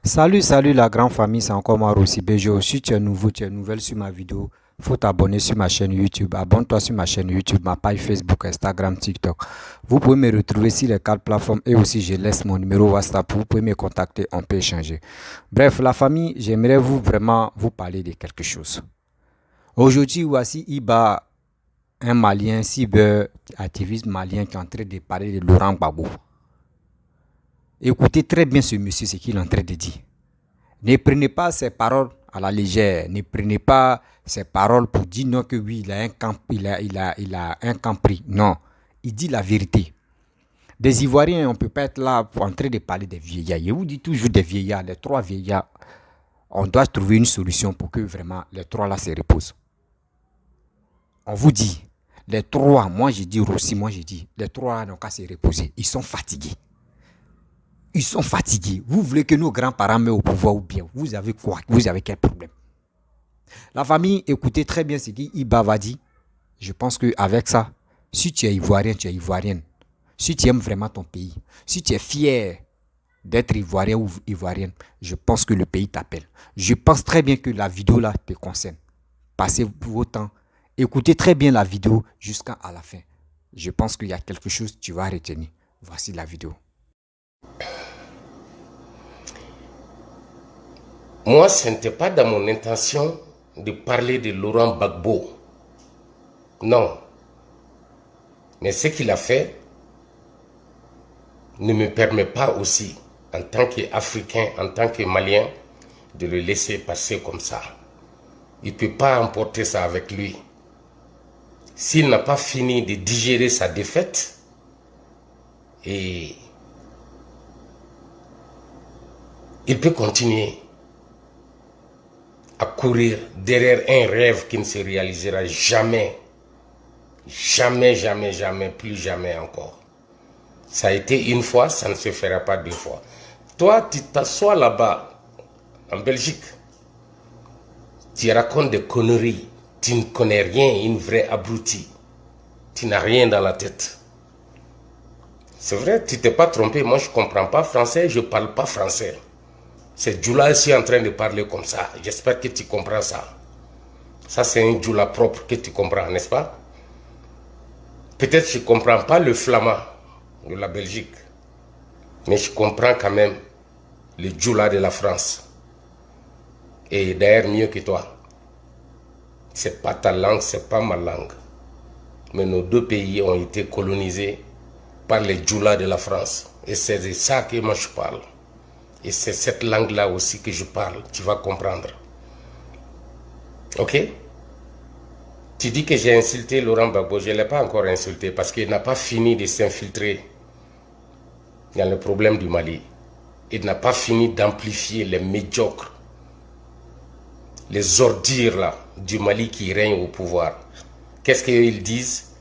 Salut la grande famille, c'est encore moi Rossi Bejo. Si tu es nouveau, tu es nouvelle sur ma vidéo, faut t'abonner sur ma chaîne YouTube. Abonne-toi sur ma chaîne YouTube, ma page Facebook, Instagram, TikTok. Vous pouvez me retrouver sur les quatre plateformes et aussi je laisse mon numéro WhatsApp. Vous pouvez me contacter, on peut échanger. Bref, la famille, j'aimerais vraiment vous parler de quelque chose. Aujourd'hui, voici Iba, un Malien, cyber activiste malien qui est en train de parler de Laurent Gbagbo. Écoutez très bien ce monsieur, ce qu'il est en train de dire. Ne prenez pas ces paroles à la légère. Ne prenez pas ces paroles pour dire non que oui, il a un camp, il a un camp pris. Non, il dit la vérité. Des Ivoiriens, on ne peut pas être là pour en train de parler des vieillards. Je vous dis toujours des vieillards, les trois vieillards. On doit trouver une solution pour que vraiment les trois là se reposent. On vous dit, les trois, moi je dis aussi, moi je dis, les trois là n'ont qu'à se reposer. Ils sont fatigués. Ils sont fatigués. Vous voulez que nos grands-parents meurent au pouvoir ou bien vous avez quoi? Vous avez quel problème? La famille, écoutez très bien ce qu'Iba va dire. Je pense qu'avec ça, si tu es ivoirien, tu es ivoirienne. Si tu aimes vraiment ton pays, si tu es fier d'être ivoirien ou ivoirienne, je pense que le pays t'appelle. Je pense très bien que la vidéo là te concerne. Passez vos temps, écoutez très bien la vidéo jusqu'à la fin. Je pense qu'il y a quelque chose que tu vas retenir. Voici la vidéo. Moi, ce n'était pas dans mon intention de parler de Laurent Gbagbo. Non. Mais ce qu'il a fait ne me permet pas aussi, en tant qu'Africain, en tant que Malien, de le laisser passer comme ça. Il ne peut pas emporter ça avec lui. S'il n'a pas fini de digérer sa défaite, et il peut continuer à courir derrière un rêve qui ne se réalisera jamais. Jamais, jamais, jamais, plus jamais encore. Ça a été une fois, ça ne se fera pas deux fois. Toi, tu t'assois là-bas, en Belgique, tu racontes des conneries, tu ne connais rien, une vraie abruti. Tu n'as rien dans la tête. C'est vrai, tu t'es pas trompé, moi je ne comprends pas français, je ne parle pas français. C'est Djoula ici en train de parler comme ça. J'espère que tu comprends ça. Ça, c'est un Djoula propre que tu comprends, n'est-ce pas? Peut-être que je ne comprends pas le flamand de la Belgique. Mais je comprends quand même le Djoula de la France. Et d'ailleurs, mieux que toi. C'est pas ta langue, c'est pas ma langue. Mais nos deux pays ont été colonisés par les Djoula de la France. Et c'est de ça que moi je parle. Et c'est cette langue-là aussi que je parle. Tu vas comprendre. Ok? Tu dis que j'ai insulté Laurent Gbagbo. Je ne l'ai pas encore insulté parce qu'il n'a pas fini de s'infiltrer dans le problème du Mali. Il n'a pas fini d'amplifier les médiocres, les ordures là, du Mali qui règnent au pouvoir. Qu'est-ce qu'ils disent?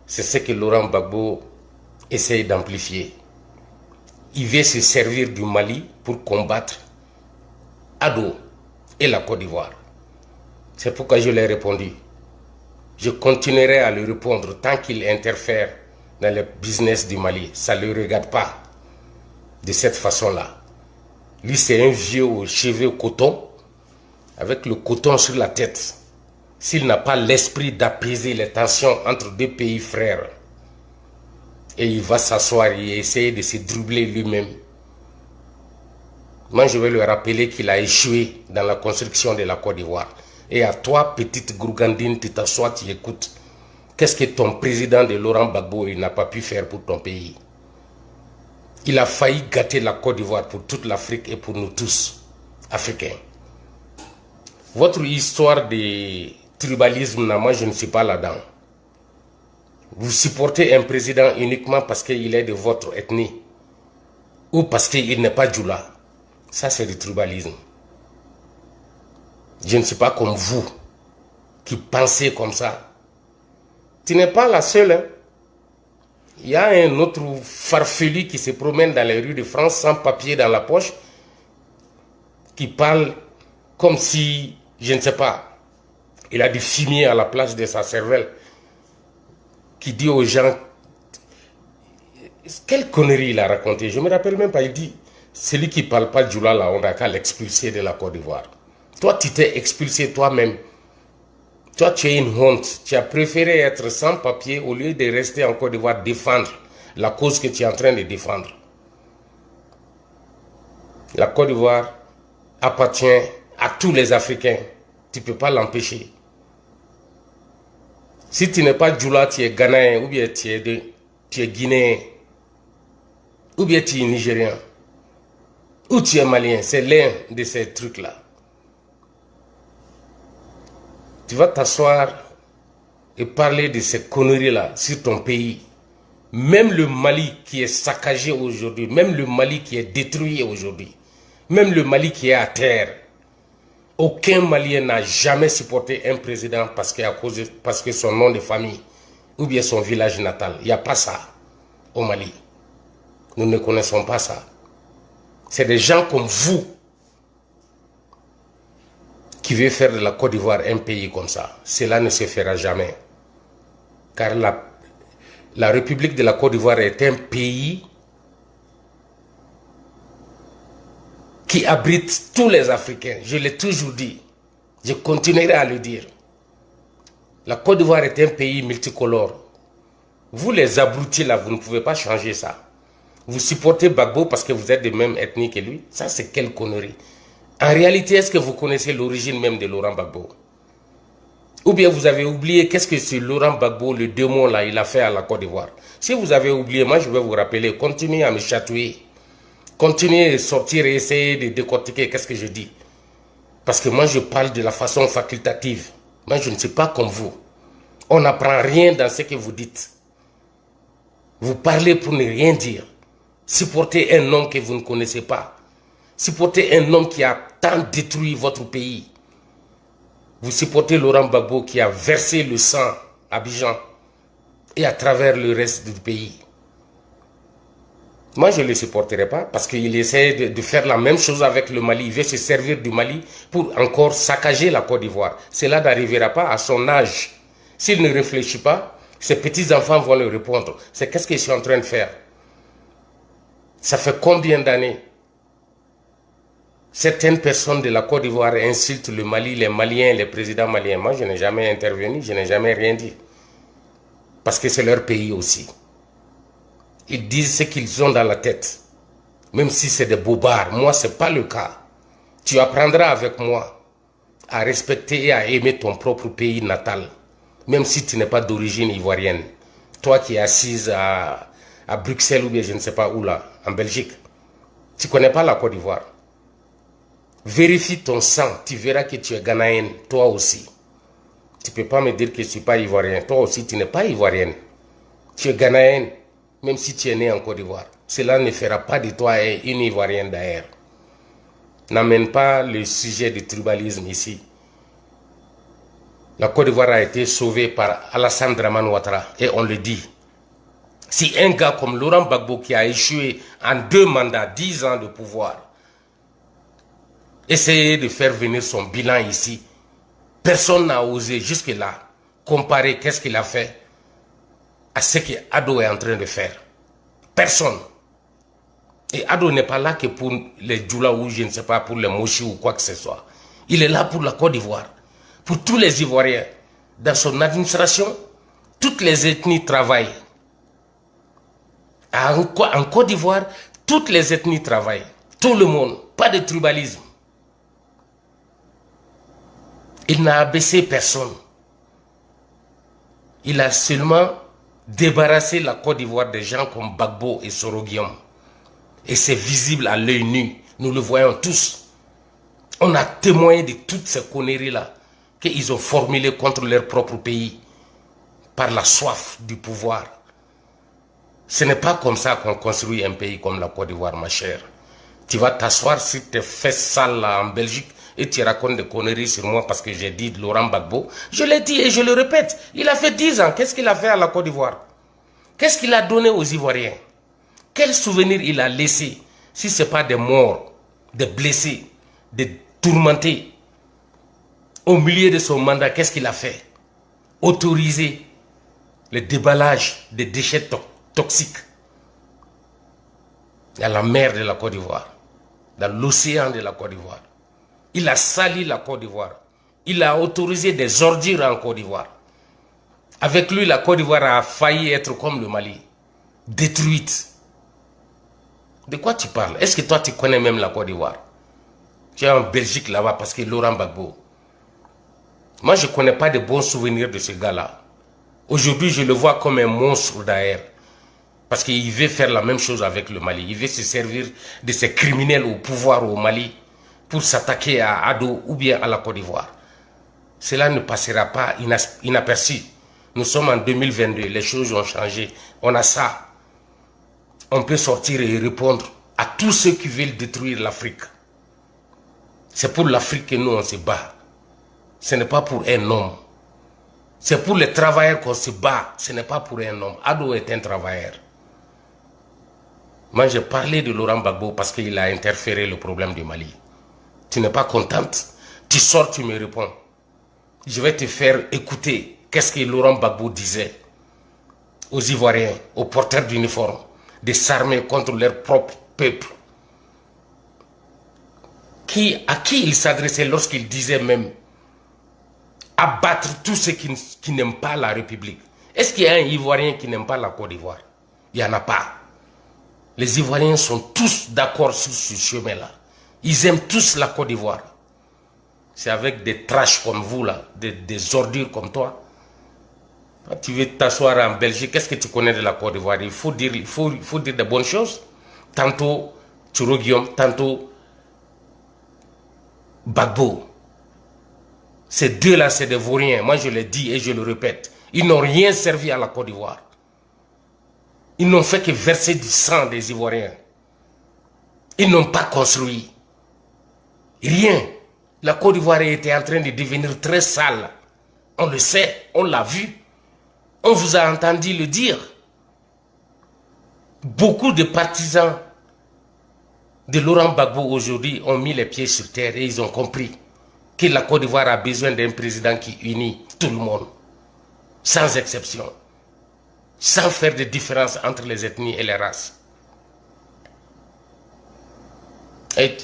C'est ce que Laurent Gbagbo essaye d'amplifier. Il veut se servir du Mali pour combattre Ado et la Côte d'Ivoire. C'est pourquoi je l'ai répondu. Je continuerai à lui répondre tant qu'il interfère dans le business du Mali. Ça ne le regarde pas de cette façon-là. Lui, c'est un vieux aux cheveux coton, avec le coton sur la tête. S'il n'a pas l'esprit d'apaiser les tensions entre deux pays frères, et il va s'asseoir et essayer de se dribbler lui-même. Moi, je vais lui rappeler qu'il a échoué dans la construction de la Côte d'Ivoire. Et à toi, petite gourgandine, tu t'assois, tu écoutes. Qu'est-ce que ton président de Laurent Gbagbo n'a pas pu faire pour ton pays? Il a failli gâter la Côte d'Ivoire pour toute l'Afrique et pour nous tous, Africains. Votre histoire de tribalisme, moi, je ne suis pas là-dedans. Vous supportez un président uniquement parce qu'il est de votre ethnie ou parce qu'il n'est pas Djoula. Ça, c'est du tribalisme. Je ne suis pas comme vous qui pensez comme ça. Tu n'es pas la seule. Hein? Il y a un autre farfelu qui se promène dans les rues de France sans papier dans la poche, qui parle comme si, je ne sais pas, il a du fumier à la place de sa cervelle, qui dit aux gens, quelle connerie il a raconté, je ne me rappelle même pas, il dit, Celui qui ne parle pas Djoula, là, on n'a qu'à l'expulser de la Côte d'Ivoire. Toi, tu t'es expulsé toi-même. Toi, tu es une honte. Tu as préféré être sans papier au lieu de rester en Côte d'Ivoire défendre la cause que tu es en train de défendre. La Côte d'Ivoire appartient à tous les Africains. Tu ne peux pas l'empêcher. Si tu n'es pas Djoula, tu es Ghanéen, ou bien tu es Guinéen, ou bien tu es Nigérien, ou tu es Malien. C'est l'un de ces trucs-là. Tu vas t'asseoir et parler de ces conneries-là sur ton pays. Même le Mali qui est saccagé aujourd'hui, même le Mali qui est détruit aujourd'hui, même le Mali qui est à terre, aucun Malien n'a jamais supporté un président parce que son nom de famille ou bien son village natal. Il n'y a pas ça au Mali. Nous ne connaissons pas ça. C'est des gens comme vous qui veulent faire de la Côte d'Ivoire un pays comme ça. Cela ne se fera jamais. Car la République de la Côte d'Ivoire est un pays qui abrite tous les Africains. Je l'ai toujours dit. Je continuerai à le dire. La Côte d'Ivoire est un pays multicolore. Vous les abrutis là, vous ne pouvez pas changer ça. Vous supportez Gbagbo parce que vous êtes de même ethnie que lui. Ça, c'est quelle connerie. En réalité, est-ce que vous connaissez l'origine même de Laurent Gbagbo? Ou bien vous avez oublié qu'est-ce que ce Laurent Gbagbo, le démon là, il a fait à la Côte d'Ivoire? Si vous avez oublié, moi je vais vous rappeler. Continuez à me chatouiller. Continuez de sortir et essayer de décortiquer qu'est-ce que je dis. Parce que moi je parle de la façon facultative. Moi je ne suis pas comme vous. On n'apprend rien dans ce que vous dites. Vous parlez pour ne rien dire. Supportez un homme que vous ne connaissez pas. Supportez un homme qui a tant détruit votre pays. Vous supportez Laurent Gbagbo qui a versé le sang à Abidjan et à travers le reste du pays. Moi, je ne le supporterai pas parce qu'il essaie de faire la même chose avec le Mali. Il veut se servir du Mali pour encore saccager la Côte d'Ivoire. Cela n'arrivera pas à son âge. S'il ne réfléchit pas, ses petits-enfants vont le répondre. C'est qu'est-ce que je suis en train de faire? Ça fait combien d'années? Certaines personnes de la Côte d'Ivoire insultent le Mali, les Maliens, les présidents maliens. Moi, je n'ai jamais intervenu, je n'ai jamais rien dit. Parce que c'est leur pays aussi. Ils disent ce qu'ils ont dans la tête. Même si c'est des bobards. Moi, ce n'est pas le cas. Tu apprendras avec moi à respecter et à aimer ton propre pays natal. Même si tu n'es pas d'origine ivoirienne. Toi qui es assise à Bruxelles ou bien je ne sais pas où là, en Belgique. Tu ne connais pas la Côte d'Ivoire. Vérifie ton sang, tu verras que tu es Ghanéenne, toi aussi. Tu ne peux pas me dire que je ne suis pas ivoirien. Toi aussi, tu n'es pas ivoirienne. Tu es Ghanéenne, même si tu es né en Côte d'Ivoire. Cela ne fera pas de toi une ivoirienne d'ailleurs. N'amène pas le sujet du tribalisme ici. La Côte d'Ivoire a été sauvée par Alassane Dramane Ouattara, et on le dit. Si un gars comme Laurent Gbagbo qui a échoué en 2 mandats, 10 ans de pouvoir, essayer de faire venir son bilan ici. Personne n'a osé jusque-là comparer qu'est-ce qu'il a fait à ce que Ado est en train de faire. Personne. Et Ado n'est pas là que pour les Djoula ou je ne sais pas, pour les Mochi ou quoi que ce soit. Il est là pour la Côte d'Ivoire. Pour tous les Ivoiriens. Dans son administration, toutes les ethnies travaillent. En Côte d'Ivoire, toutes les ethnies travaillent. Tout le monde. Pas de tribalisme. Il n'a abaissé personne. Il a seulement débarrassé la Côte d'Ivoire des gens comme Gbagbo et Soro Guillaume. Et c'est visible à l'œil nu. Nous le voyons tous. On a témoigné de toutes ces conneries-là qu'ils ont formulées contre leur propre pays par la soif du pouvoir. Ce n'est pas comme ça qu'on construit un pays comme la Côte d'Ivoire, ma chère. Tu vas t'asseoir sur tes fesses sales là en Belgique et tu racontes des conneries sur moi parce que j'ai dit de Laurent Gbagbo. Je l'ai dit et je le répète. Il a fait 10 ans. Qu'est-ce qu'il a fait à la Côte d'Ivoire? Qu'est-ce qu'il a donné aux Ivoiriens? Quel souvenir il a laissé? Si ce n'est pas des morts, des blessés, des tourmentés. Au milieu de son mandat, qu'est-ce qu'il a fait? Autoriser le déballage des déchets toxiques à la mer de la Côte d'Ivoire. dans l'océan de la Côte d'Ivoire. Il a sali la Côte d'Ivoire. Il a autorisé des ordures en Côte d'Ivoire. Avec lui, la Côte d'Ivoire a failli être comme le Mali, détruite. De quoi tu parles? Est-ce que toi, tu connais même la Côte d'Ivoire? Tu es en Belgique là-bas parce que Laurent Gbagbo. Moi, je ne connais pas de bons souvenirs de ce gars-là. Aujourd'hui, je le vois comme un monstre d'air. Parce qu'il veut faire la même chose avec le Mali. Il veut se servir de ces criminels au pouvoir au Mali pour s'attaquer à Ado ou bien à la Côte d'Ivoire. Cela ne passera pas inaperçu. Nous sommes en 2022, les choses ont changé. On a ça. On peut sortir et répondre à tous ceux qui veulent détruire l'Afrique. C'est pour l'Afrique que nous on se bat. Ce n'est pas pour un homme. C'est pour les travailleurs qu'on se bat. Ce n'est pas pour un homme. Ado est un travailleur. Moi, j'ai parlé de Laurent Gbagbo parce qu'il a interféré le problème du Mali. Tu n'es pas contente? Tu sors, tu me réponds. Je vais te faire écouter qu'est-ce que Laurent Gbagbo disait aux Ivoiriens, aux porteurs d'uniformes, de s'armer contre leur propre peuple. À qui il s'adressait lorsqu'il disait même abattre tous ceux qui n'aiment pas la République? Est-ce qu'il y a un Ivoirien qui n'aime pas la Côte d'Ivoire? Il n'y en a pas. Les Ivoiriens sont tous d'accord sur ce chemin-là. Ils aiment tous la Côte d'Ivoire. C'est avec des trashs comme vous, là, des ordures comme toi. Quand tu veux t'asseoir en Belgique, qu'est-ce que tu connais de la Côte d'Ivoire? Il faut dire de bonnes choses. Tantôt Turo Guillaume, tantôt Gbagbo. Ces deux-là, c'est des vauriens. Moi, je le dis et je le répète. Ils n'ont rien servi à la Côte d'Ivoire. Ils n'ont fait que verser du sang des Ivoiriens. Ils n'ont pas construit. Rien. La Côte d'Ivoire était en train de devenir très sale. On le sait, on l'a vu. On vous a entendu le dire. Beaucoup de partisans de Laurent Gbagbo aujourd'hui ont mis les pieds sur terre et ils ont compris que la Côte d'Ivoire a besoin d'un président qui unit tout le monde, sans exception, sans faire de différence entre les ethnies et les races. Et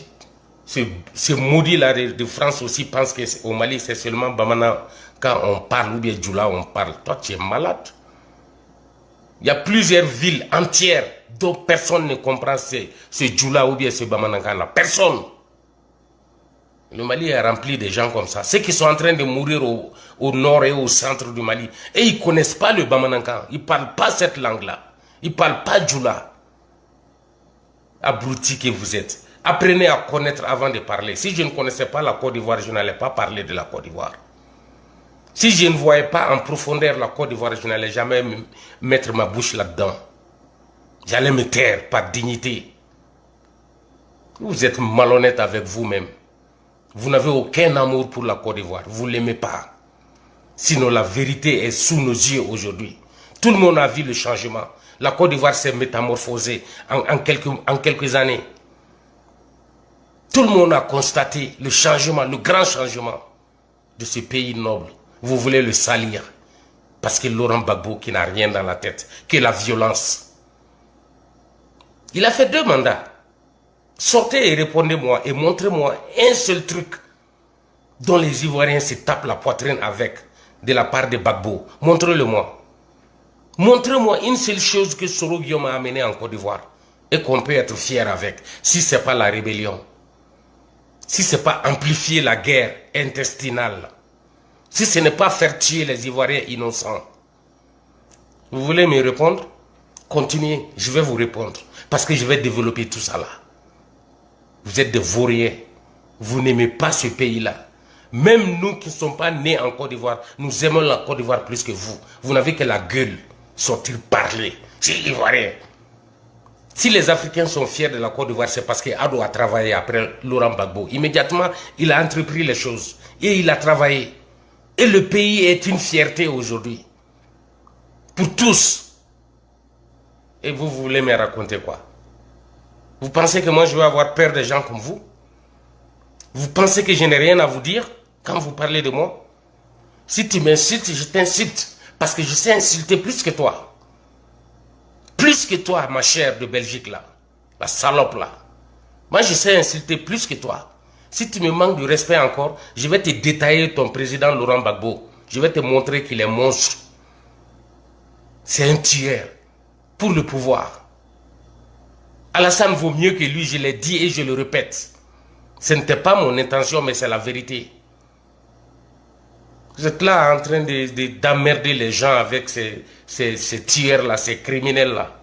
ce maudit-là de France aussi pense qu'au Mali, c'est seulement Bamana quand on parle, ou bien Djoula, on parle. Toi, tu es malade. Il y a plusieurs villes entières dont personne ne comprend ce Djoula ou bien ce Bamanakan-là. Personne. Le Mali est rempli de gens comme ça. Ceux qui sont en train de mourir au nord et au centre du Mali. Et ils ne connaissent pas le Bamanankan. Ils ne parlent pas cette langue-là. Ils ne parlent pas Djoula. Abruti que vous êtes. Apprenez à connaître avant de parler. Si je ne connaissais pas la Côte d'Ivoire, je n'allais pas parler de la Côte d'Ivoire. Si je ne voyais pas en profondeur la Côte d'Ivoire, je n'allais jamais mettre ma bouche là-dedans. J'allais me taire par dignité. Vous êtes malhonnête avec vous-même. Vous n'avez aucun amour pour la Côte d'Ivoire. Vous ne l'aimez pas. Sinon, la vérité est sous nos yeux aujourd'hui. Tout le monde a vu le changement. La Côte d'Ivoire s'est métamorphosée en quelques années. Tout le monde a constaté le changement, le grand changement de ce pays noble. Vous voulez le salir parce que Laurent Gbagbo qui n'a rien dans la tête, que la violence. Il a fait 2 mandats. Sortez et répondez-moi et montrez-moi un seul truc dont les Ivoiriens se tapent la poitrine avec de la part de Gbagbo. Montrez-le-moi. Montrez-moi une seule chose que Soro Guillaume a amené en Côte d'Ivoire et qu'on peut être fier avec, si ce n'est pas la rébellion, si ce n'est pas amplifier la guerre intestinale, si ce n'est pas faire tuer les Ivoiriens innocents. Vous voulez me répondre? Continuez, je vais vous répondre. Parce que je vais développer tout ça là. Vous êtes des vauriens. Vous n'aimez pas ce pays-là. Même nous qui ne sommes pas nés en Côte d'Ivoire, nous aimons la Côte d'Ivoire plus que vous. Vous n'avez que la gueule. Sortir parler. C'est Ivoirien. Si les Africains sont fiers de la Côte d'Ivoire, c'est parce qu'Ado a travaillé après Laurent Gbagbo. Immédiatement, il a entrepris les choses. Et il a travaillé. Et le pays est une fierté aujourd'hui. Pour tous. Et vous voulez me raconter quoi? Vous pensez que moi je vais avoir peur des gens comme vous? Vous pensez que je n'ai rien à vous dire quand vous parlez de moi? Si tu m'insultes, je t'insulte. Parce que je sais insulter plus que toi. Plus que toi, ma chère de Belgique là. La salope là. Moi, je sais insulter plus que toi. Si tu me manques de respect encore, je vais te détailler ton président Laurent Gbagbo. Je vais te montrer qu'il est monstre. C'est un tueur pour le pouvoir. Alassane vaut mieux que lui, je l'ai dit et je le répète. Ce n'était pas mon intention, mais c'est la vérité. Vous êtes là en train d'emmerder les gens avec ces tueurs-là, ces criminels-là.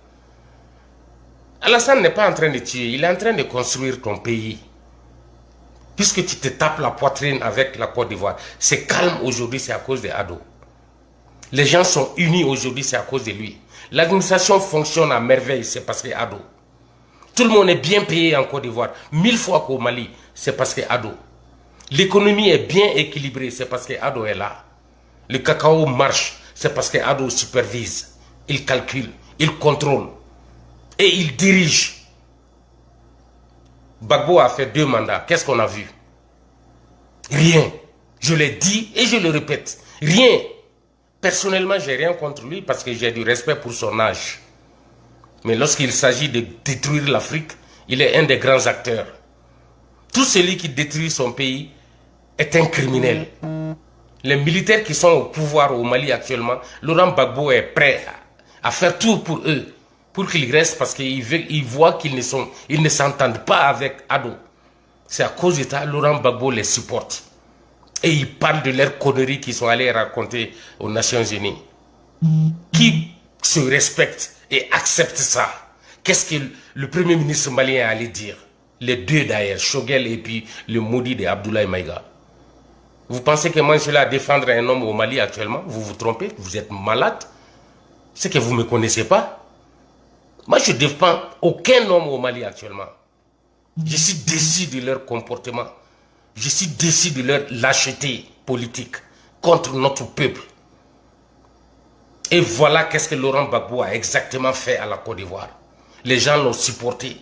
Alassane n'est pas en train de tuer, il est en train de construire ton pays. Puisque tu te tapes la poitrine avec la Côte d'Ivoire. C'est calme aujourd'hui, c'est à cause de Ado. Les gens sont unis aujourd'hui, c'est à cause de lui. L'administration fonctionne à merveille, c'est parce que Ado. Tout le monde est bien payé en Côte d'Ivoire, 1000 fois qu'au Mali, c'est parce que Ado. L'économie est bien équilibrée, c'est parce que Ado est là. Le cacao marche, c'est parce que Ado supervise. Il calcule, il contrôle et il dirige. Gbagbo a fait 2 mandats. Qu'est-ce qu'on a vu? Rien. Je l'ai dit et je le répète. Rien. Personnellement, j'ai rien contre lui parce que j'ai du respect pour son âge. Mais lorsqu'il s'agit de détruire l'Afrique, il est un des grands acteurs. Tout celui qui détruit son pays est un criminel. Les militaires qui sont au pouvoir au Mali actuellement, Laurent Gbagbo est prêt à faire tout pour eux, pour qu'ils restent parce qu'ils voient qu'ils ne s'entendent pas avec Ado. C'est à cause de ça que Laurent Gbagbo les supporte. Et ils parlent de leurs conneries qu'ils sont allés raconter aux Nations Unies. Qui se respecte et accepte ça? Qu'est-ce que le Premier ministre malien allait dire? Les deux d'ailleurs, Choguel et puis le maudit de Abdoulaye Maïga. Vous pensez que moi je suis là à défendre un homme au Mali actuellement? Vous vous trompez, vous êtes malade. C'est que vous ne me connaissez pas. Moi je ne défends aucun homme au Mali actuellement. Je suis déçu de leur comportement. Je suis déçu de leur lâcheté politique contre notre peuple. Et voilà qu'est-ce que Laurent Gbagbo a exactement fait à la Côte d'Ivoire. Les gens l'ont supporté.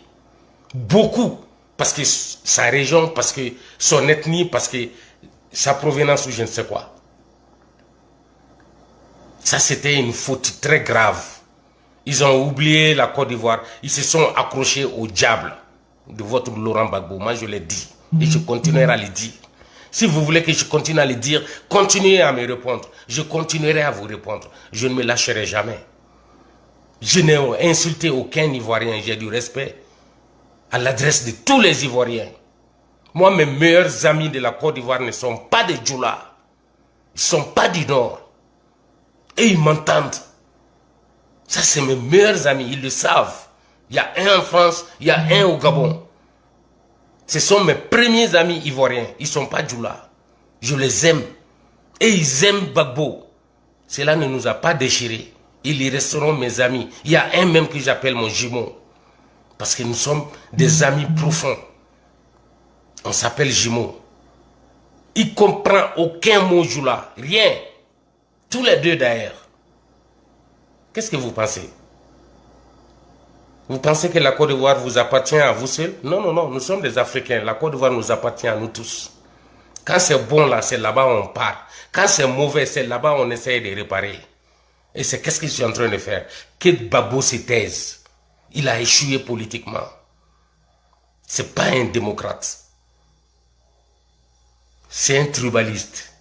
Beaucoup. Parce que sa région, parce que son ethnie, parce que sa provenance ou je ne sais quoi. Ça, c'était une faute très grave. Ils ont oublié la Côte d'Ivoire. Ils se sont accrochés au diable de votre Laurent Gbagbo. Moi, je l'ai dit. Et je continuerai à le dire. Si vous voulez que je continue à le dire, continuez à me répondre. Je continuerai à vous répondre. Je ne me lâcherai jamais. Je n'ai insulté aucun Ivoirien. J'ai du respect à l'adresse de tous les Ivoiriens. Moi, mes meilleurs amis de la Côte d'Ivoire ne sont pas des Djoula. Ils ne sont pas du Nord. Et ils m'entendent. Ça, c'est mes meilleurs amis. Ils le savent. Il y a un en France, il y a un au Gabon. Ce sont mes premiers amis ivoiriens. Ils ne sont pas Djoula. Je les aime. Et ils aiment Gbagbo. Cela ne nous a pas déchirés. Ils resteront mes amis. Il y a un même que j'appelle mon jumeau. Parce que nous sommes des amis profonds. On s'appelle jumeau. Il ne comprend aucun mot Djoula. Rien. Tous les deux d'ailleurs. Qu'est-ce que vous pensez? Vous pensez que la Côte d'Ivoire vous appartient à vous seul? Non, non, non, nous sommes des Africains. La Côte d'Ivoire nous appartient à nous tous. Quand c'est bon là, c'est là-bas on part. Quand c'est mauvais, c'est là-bas on essaye de réparer. Et c'est qu'est-ce que je suis en train de faire? Que Gbagbo se taise. Il a échoué politiquement. C'est pas un démocrate. C'est un tribaliste.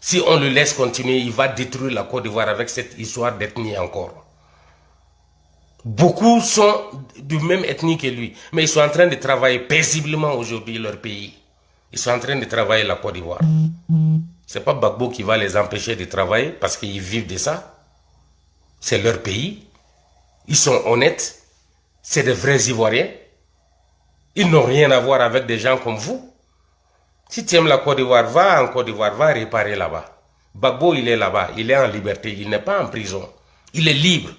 Si on le laisse continuer, il va détruire la Côte d'Ivoire avec cette histoire d'ethnie encore. Beaucoup sont du même ethnie que lui, mais ils sont en train de travailler paisiblement aujourd'hui leur pays. Ils sont en train de travailler la Côte d'Ivoire. C'est pas Gbagbo qui va les empêcher de travailler parce qu'ils vivent de ça. C'est leur pays. Ils sont honnêtes. C'est des vrais Ivoiriens. Ils n'ont rien à voir avec des gens comme vous. Si tu aimes la Côte d'Ivoire, va en Côte d'Ivoire, va réparer là-bas. Gbagbo, il est là-bas, il est en liberté, il n'est pas en prison. Il est libre.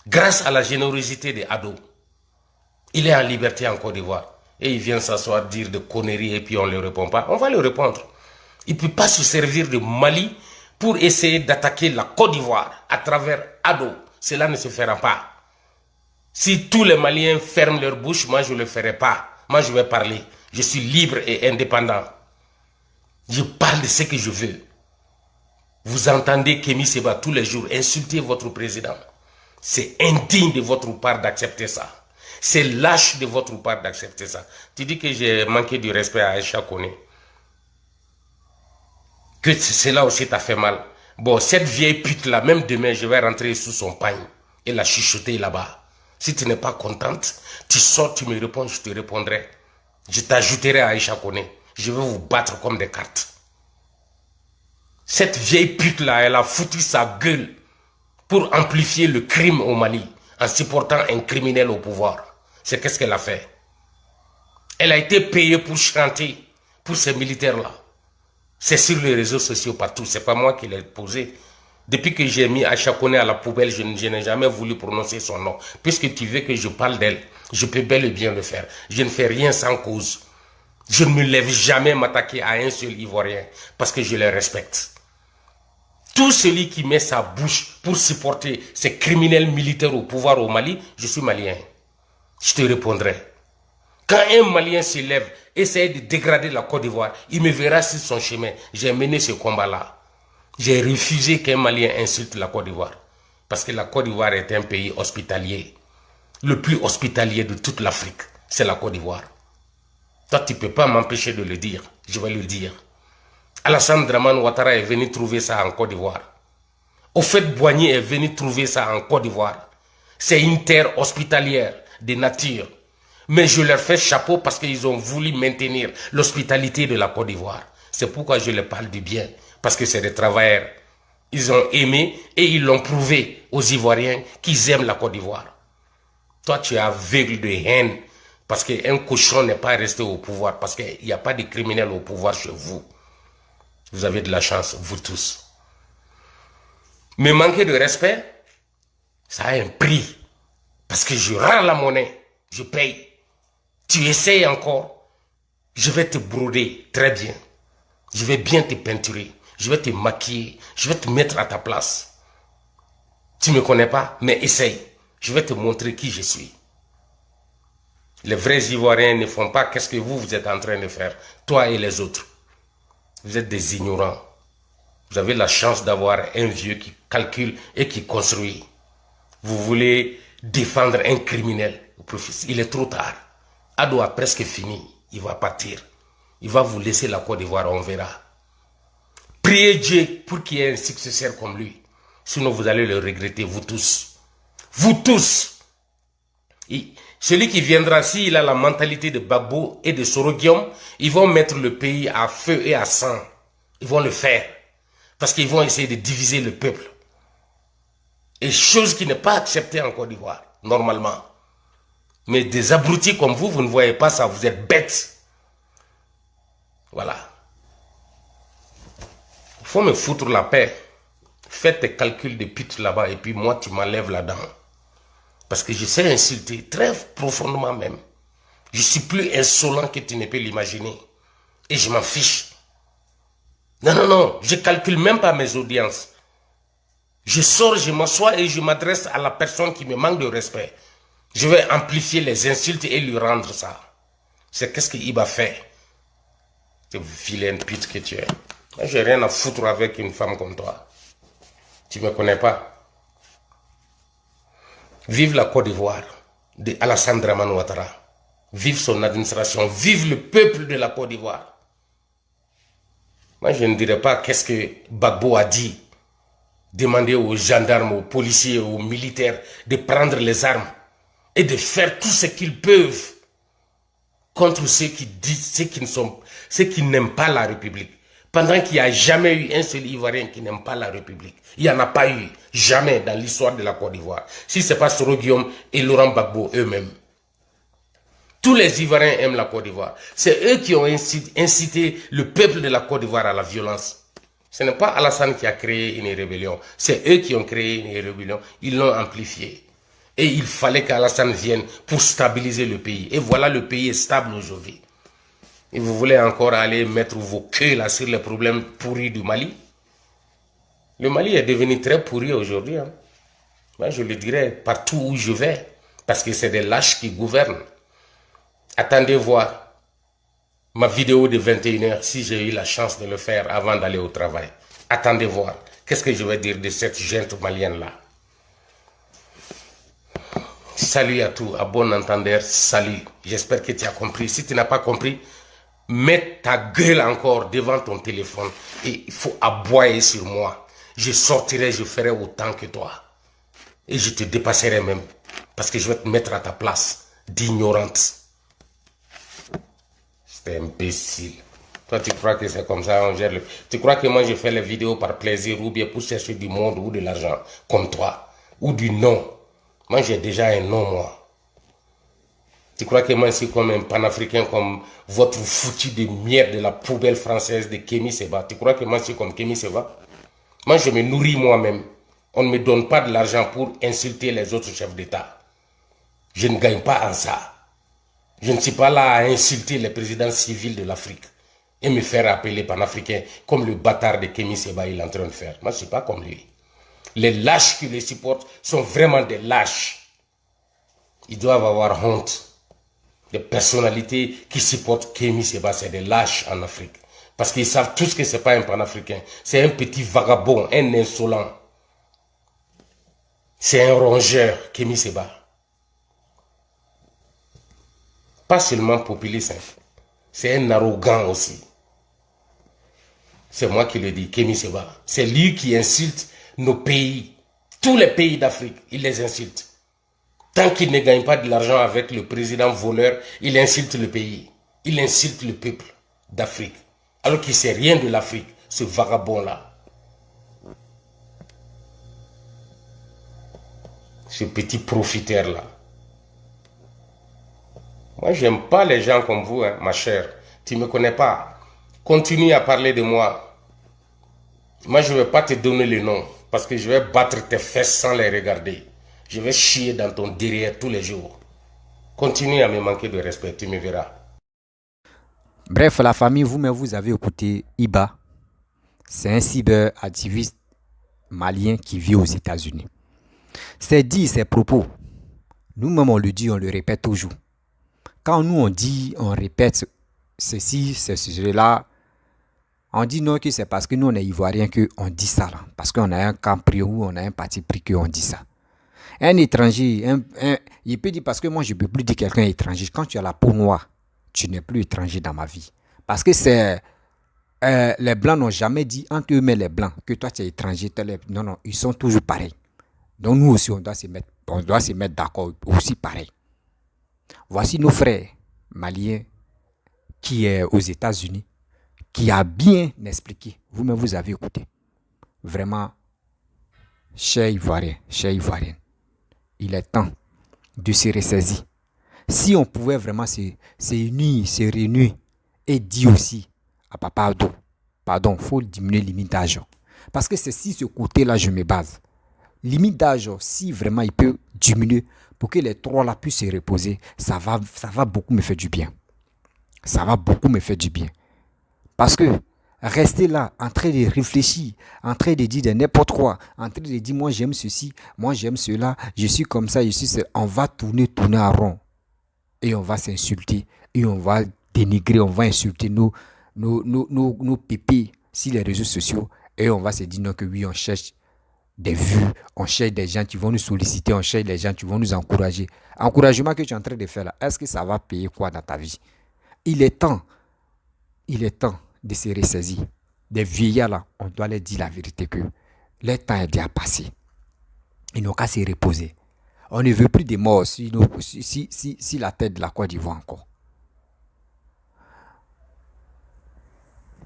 Grâce à la générosité de Ado, il est en liberté en Côte d'Ivoire. Et il vient s'asseoir, dire des conneries et puis on ne le répond pas. On va le répondre. Il ne peut pas se servir de Mali pour essayer d'attaquer la Côte d'Ivoire à travers Ado. Cela ne se fera pas. Si tous les Maliens ferment leur bouche, moi je ne le ferai pas. Moi je vais parler. Je suis libre et indépendant. Je parle de ce que je veux. Vous entendez Kémy Séba tous les jours insulter votre président. C'est indigne de votre part d'accepter ça. C'est lâche de votre part d'accepter ça. Tu dis que j'ai manqué du respect à Aïcha Koné. Que cela aussi t'a fait mal. Bon, cette vieille pute-là, même demain, je vais rentrer sous son pagne et la chuchoter là-bas. Si tu n'es pas contente, tu sors, tu me réponds, je te répondrai. Je t'ajouterai à Aïcha Koné. Je vais vous battre comme des cartes. Cette vieille pute-là, elle a foutu sa gueule pour amplifier le crime au Mali en supportant un criminel au pouvoir. C'est qu'est-ce qu'elle a fait? Elle a été payée pour chanter pour ces militaires-là. C'est sur les réseaux sociaux partout. C'est pas moi qui l'ai posé. Depuis que j'ai mis Aïcha Koné à la poubelle, je n'ai jamais voulu prononcer son nom. Puisque tu veux que je parle d'elle, je peux bel et bien le faire. Je ne fais rien sans cause. Je ne me lève jamais m'attaquer à un seul Ivoirien parce que je le respecte. Tout celui qui met sa bouche pour supporter ces criminels militaires au pouvoir au Mali, je suis malien. Je te répondrai. Quand un Malien se lève, essaie de dégrader la Côte d'Ivoire, il me verra sur son chemin. J'ai mené ce combat-là. J'ai refusé qu'un Malien insulte la Côte d'Ivoire. Parce que la Côte d'Ivoire est un pays hospitalier. Le plus hospitalier de toute l'Afrique, c'est la Côte d'Ivoire. Toi, tu ne peux pas m'empêcher de le dire. Je vais le dire. Alassane Dramane Ouattara est venu trouver ça en Côte d'Ivoire. Houphouët-Boigny est venu trouver ça en Côte d'Ivoire. C'est une terre hospitalière de nature. Mais je leur fais chapeau parce qu'ils ont voulu maintenir l'hospitalité de la Côte d'Ivoire. C'est pourquoi je leur parle du bien. Parce que c'est des travailleurs. Ils ont aimé et ils l'ont prouvé aux Ivoiriens qu'ils aiment la Côte d'Ivoire. Toi, tu es aveugle de haine parce qu'un cochon n'est pas resté au pouvoir. Parce qu'il n'y a pas de criminels au pouvoir chez vous. Vous avez de la chance, vous tous. Mais manquer de respect, ça a un prix. Parce que je rends la monnaie, je paye. Tu essayes encore, je vais te broder très bien. Je vais bien te peinturer, je vais te maquiller, je vais te mettre à ta place. Tu ne me connais pas, mais essaye. Je vais te montrer qui je suis. Les vrais Ivoiriens ne font pas qu'est-ce que vous êtes en train de faire, toi et les autres. Vous êtes des ignorants. Vous avez la chance d'avoir un vieux qui calcule et qui construit. Vous voulez défendre un criminel. Il est trop tard. Ado a presque fini. Il va partir. Il va vous laisser la Côte d'Ivoire, on verra. Priez Dieu pour qu'il y ait un successeur comme lui. Sinon, vous allez le regretter, vous tous. Vous tous. Celui qui viendra, s'il a la mentalité de Gbagbo et de Soro Guillaume, ils vont mettre le pays à feu et à sang. Ils vont le faire. Parce qu'ils vont essayer de diviser le peuple. Et chose qui n'est pas acceptée en Côte d'Ivoire, normalement. Mais des abrutis comme vous ne voyez pas ça, vous êtes bêtes. Voilà. Il faut me foutre la paix. Faites tes calculs de pute là-bas et puis moi tu m'enlèves là-dedans. Parce que je sais insulter très profondément même. Je suis plus insolent que tu ne peux l'imaginer. Et je m'en fiche. Non, non, non, je ne calcule même pas mes audiences. Je sors, je m'assois et je m'adresse à la personne qui me manque de respect. Je vais amplifier les insultes et lui rendre ça. C'est qu'est-ce qu'il va faire. C'est vilaine pute que tu es. Moi, j'ai rien à foutre avec une femme comme toi. Tu ne me connais pas. Vive la Côte d'Ivoire de Alassane Dramane Ouattara. Vive son administration. Vive le peuple de la Côte d'Ivoire. Moi, je ne dirais pas qu'est-ce que Gbagbo a dit. Demander aux gendarmes, aux policiers, aux militaires de prendre les armes et de faire tout ce qu'ils peuvent contre ceux qui disent, ceux qui n'aiment pas la République. Pendant qu'il n'y a jamais eu un seul Ivoirien qui n'aime pas la République. Il n'y en a pas eu, jamais dans l'histoire de la Côte d'Ivoire. Si ce n'est pas Soro Guillaume et Laurent Gbagbo eux-mêmes. Tous les Ivoiriens aiment la Côte d'Ivoire. C'est eux qui ont incité le peuple de la Côte d'Ivoire à la violence. Ce n'est pas Alassane qui a créé une rébellion. C'est eux qui ont créé une rébellion. Ils l'ont amplifiée. Et il fallait qu'Alassane vienne pour stabiliser le pays. Et voilà, le pays est stable aujourd'hui. Et vous voulez encore aller mettre vos queues là sur les problèmes pourris du Mali? Le Mali est devenu très pourri aujourd'hui. Hein. Moi, je le dirais partout où je vais. Parce que c'est des lâches qui gouvernent. Attendez voir ma vidéo de 21h si j'ai eu la chance de le faire avant d'aller au travail. Attendez voir. Qu'est-ce que je vais dire de cette gente malienne là? Salut à tous, à bon entendeur, salut. J'espère que tu as compris. Si tu n'as pas compris, mets ta gueule encore devant ton téléphone et il faut aboyer sur moi. Je sortirai, je ferai autant que toi. Et je te dépasserai même. Parce que je vais te mettre à ta place d'ignorante. C'est imbécile. Toi, tu crois que c'est comme ça, on gère le... Tu crois que moi, je fais les vidéos par plaisir ou bien pour chercher du monde ou de l'argent, comme toi, ou du nom. Moi, j'ai déjà un nom, moi. Tu crois que moi, je suis comme un panafricain, comme votre foutu de merde de la poubelle française de Kémy Séba. Tu crois que moi, je suis comme Kémy Séba? Moi, je me nourris moi-même. On ne me donne pas de l'argent pour insulter les autres chefs d'État. Je ne gagne pas en ça. Je ne suis pas là à insulter les présidents civils de l'Afrique et me faire appeler panafricain comme le bâtard de Kémy Séba il est en train de faire. Moi, je ne suis pas comme lui. Les lâches qui les supportent sont vraiment des lâches. Ils doivent avoir honte. Les personnalités qui supportent Kémy Séba, c'est des lâches en Afrique. Parce qu'ils savent tous que ce n'est pas un panafricain. C'est un petit vagabond, un insolent. C'est un rongeur, Kémy Séba. Pas seulement populiste, hein. C'est un arrogant aussi. C'est moi qui le dis, Kémy Séba. C'est lui qui insulte nos pays, tous les pays d'Afrique, il les insulte. Tant qu'il ne gagne pas de l'argent avec le président voleur, il insulte le pays. Il insulte le peuple d'Afrique. Alors qu'il ne sait rien de l'Afrique, ce vagabond-là. Ce petit profiteur-là. Moi, j'aime pas les gens comme vous, hein, ma chère. Tu ne me connais pas. Continue à parler de moi. Moi, je ne vais pas te donner le nom. Parce que je vais battre tes fesses sans les regarder. Je vais chier dans ton derrière tous les jours. Continue à me manquer de respect, tu me verras. Bref, la famille, vous-même, vous avez écouté Iba. C'est un cyberactiviste malien qui vit aux États-Unis. C'est dit, ses propos. Nous-mêmes, on le dit, on le répète toujours. Quand nous, on dit, on répète ceci, cela, on dit non que c'est parce que nous, on est Ivoiriens qu'on dit ça là. Parce qu'on a un camp pris ou on a un parti pris qu'on dit ça. Un étranger, il peut dire parce que moi, je ne peux plus dire quelqu'un étranger. Quand tu as la peau noire, tu n'es plus étranger dans ma vie. Parce que c'est... les Blancs n'ont jamais dit, entre eux-mêmes les Blancs, que toi, tu es étranger. Non, non, ils sont toujours pareils. Donc nous aussi, on doit se mettre d'accord aussi pareil. Voici nos frères maliens qui est aux États-Unis, qui a bien expliqué. Vous-même, vous avez écouté. Vraiment, cher Ivoirien, chère Ivoirienne, il est temps de se ressaisir. Si on pouvait vraiment se unir, se réunir et dire aussi à Papa Ado, pardon, il faut diminuer la limite d'âge. Parce que c'est si ce côté-là, je me base. Limite d'âge, si vraiment il peut diminuer pour que les trois là puissent se reposer, ça va beaucoup me faire du bien. Ça va beaucoup me faire du bien. Parce que rester là, en train de réfléchir, en train de dire de n'importe quoi, en train de dire moi j'aime ceci, moi j'aime cela, je suis comme ça, je suis ça, on va tourner en rond. Et on va s'insulter, et on va dénigrer, on va insulter nos pépés sur les réseaux sociaux. Et on va se dire non, que oui, on cherche des vues, on cherche des gens qui vont nous solliciter, on cherche des gens qui vont nous encourager. Encouragement que tu es en train de faire là, est-ce que ça va payer quoi dans ta vie? Il est temps de se ressaisir. Des vieillards là, on doit leur dire la vérité que leur temps est déjà passé. Ils n'ont qu'à se reposer. On ne veut plus de morts si la tête de la Côte d'Ivoire encore.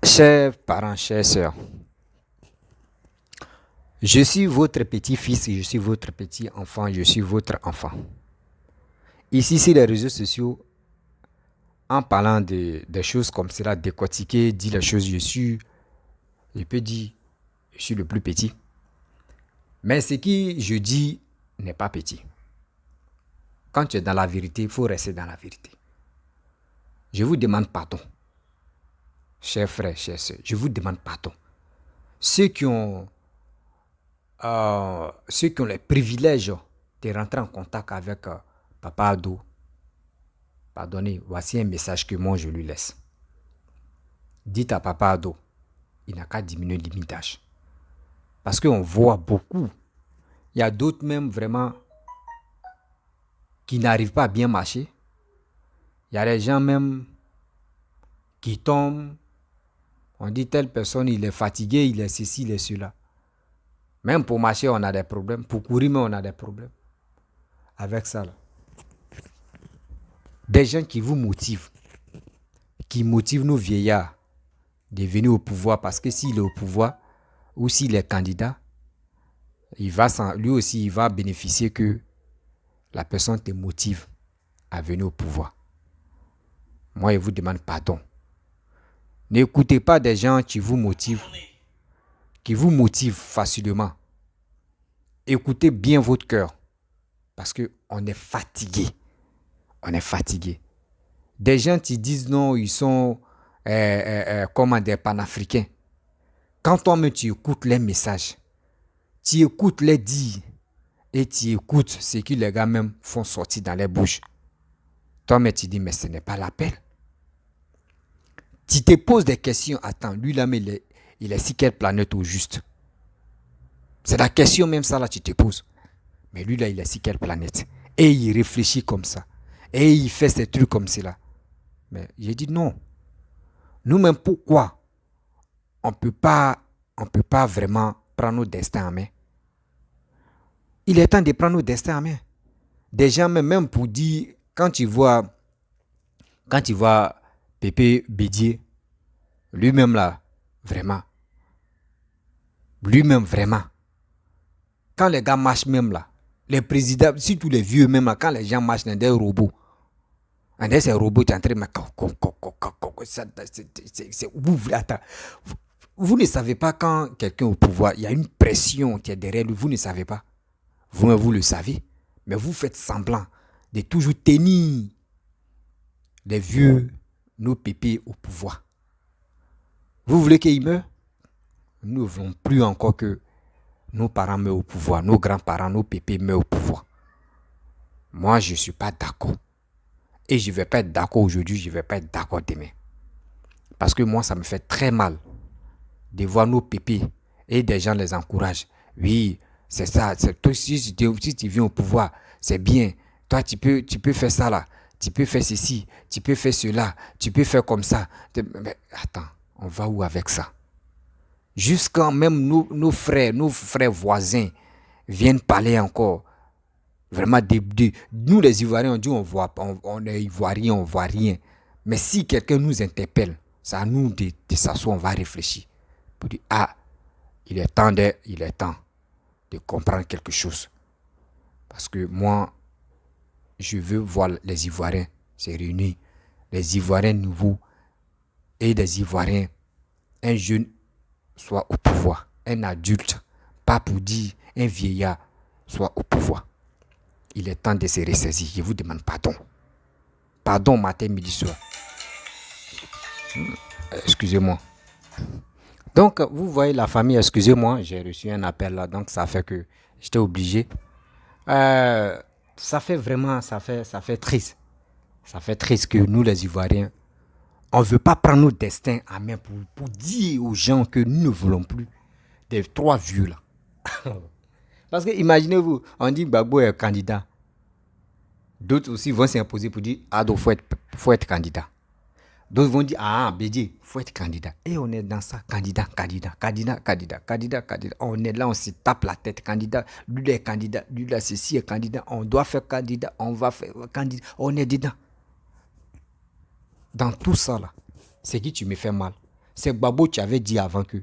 Chers parents, chères sœurs, je suis votre petit-fils, je suis votre petit-enfant, je suis votre enfant. Ici, sur les réseaux sociaux, en parlant des choses comme cela, décortiquer, dire les choses, je peux dire, je suis le plus petit. Mais ce que je dis n'est pas petit. Quand tu es dans la vérité, il faut rester dans la vérité. Je vous demande pardon. Chers frères, chères sœurs, je vous demande pardon. Ceux qui ont les privilèges de rentrer en contact avec Papa Ado, pardonnez, voici un message que moi je lui laisse. Dites à Papa Ado, il n'a qu'à diminuer le limite d'âge. Parce qu'on voit beaucoup. Il y a d'autres même vraiment qui n'arrivent pas à bien marcher. Il y a des gens même qui tombent. On dit telle personne, il est fatigué, il est ceci, il est cela. Même pour marcher, on a des problèmes. Pour courir, mais on a des problèmes. Avec ça, là. Des gens qui vous motivent. Qui motivent nos vieillards de venir au pouvoir. Parce que s'il est au pouvoir, ou s'il est candidat, lui aussi, il va bénéficier que la personne te motive à venir au pouvoir. Moi, je vous demande pardon. N'écoutez pas des gens qui vous motivent facilement. Écoutez bien votre cœur. Parce qu'on est fatigué. On est fatigué. Des gens qui disent non, ils sont comme des panafricains. Quand toi-même tu écoutes les messages, tu écoutes les dires et tu écoutes ce que les gars même font sortir dans les bouches, toi-même tu dis mais ce n'est pas l'appel. Tu te poses des questions, attends, lui là, mais il est sur quelle planète au juste? C'est la question même ça là, tu te poses. Mais lui là, il est sur quelle planète? Et il réfléchit comme ça. Et il fait ces trucs comme cela. Mais j'ai dit non. Nous-mêmes, pourquoi on ne peut pas vraiment prendre nos destins en main? Il est temps de prendre nos destins en main. Des gens, même pour dire, quand tu vois Pépé Bédier, lui-même là, vraiment, quand les gars marchent même là, les présidents, surtout les vieux même là, quand les gens marchent dans des robots, et ces robots sont en train de vous ne savez pas quand quelqu'un est au pouvoir, il y a une pression qui est derrière lui, vous ne savez pas. Vous le savez, mais vous faites semblant de toujours tenir les vieux, nos pépés au pouvoir. Vous voulez qu'ils meurent? Nous ne voulons plus encore que nos parents meurent au pouvoir, nos grands-parents, nos pépés meurent au pouvoir. Moi, je ne suis pas d'accord. Et je ne vais pas être d'accord aujourd'hui, je ne vais pas être d'accord demain. Parce que moi, ça me fait très mal de voir nos pépés et des gens les encouragent. Oui, c'est ça. Toi, si tu viens au pouvoir, c'est bien. Toi, tu peux faire ça là. Tu peux faire ceci. Tu peux faire cela. Tu peux faire comme ça. Mais attends, on va où avec ça? Jusqu'à même nos frères voisins viennent parler encore. Vraiment, nous les Ivoiriens, on dit on est Ivoiriens, on ne voit rien. Mais si quelqu'un nous interpelle, c'est à nous de s'asseoir, on va réfléchir. Pour dire, il est temps de comprendre quelque chose. Parce que moi, je veux voir les Ivoiriens se réunir. Les Ivoiriens nouveaux et les Ivoiriens, un jeune soit au pouvoir. Un adulte, pas pour dire un vieillard, soit au pouvoir. Il est temps de se ressaisir. Je vous demande pardon. Pardon matin, midi, soir. Excusez-moi. Donc, vous voyez la famille, excusez-moi, j'ai reçu un appel là, donc ça fait que j'étais obligé. Ça fait triste. Ça fait triste que nous, les Ivoiriens, on ne veut pas prendre nos destins en main pour dire aux gens que nous ne voulons plus des trois vieux là. Parce que imaginez-vous, on dit Gbagbo est candidat. D'autres aussi vont s'imposer pour dire Ado, faut être candidat. D'autres vont dire Bédier, faut être candidat. Et on est dans ça, candidat. On est là, on se tape la tête, candidat. Lui est candidat, lui là, ceci est candidat. On doit faire candidat, on va faire candidat. On est dedans. Dans tout ça là, c'est qui tu me fais mal. C'est Gbagbo qui avait dit avant que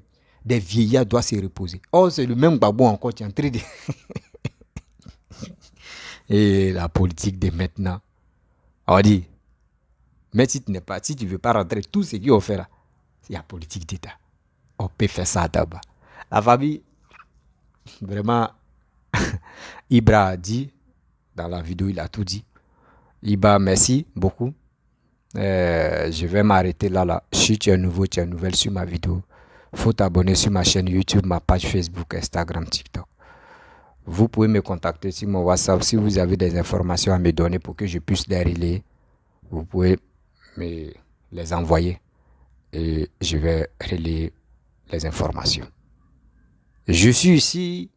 des vieillards doivent se reposer. Oh, c'est le même Gbagbo encore qui est en train de... Et la politique de maintenant. On dit, mais si tu ne veux pas rentrer, tout ce qu'ils ont fait là, il y a politique d'État. On peut faire ça d'abord. La famille, vraiment, Ibra a dit, dans la vidéo, il a tout dit. Ibra, merci beaucoup. Je vais m'arrêter là. Si tu es nouveau, tu es nouvelle sur ma vidéo, il faut t'abonner sur ma chaîne YouTube, ma page Facebook, Instagram, TikTok. Vous pouvez me contacter sur mon WhatsApp si vous avez des informations à me donner pour que je puisse les relayer. Vous pouvez me les envoyer et je vais relayer les informations. Je suis ici.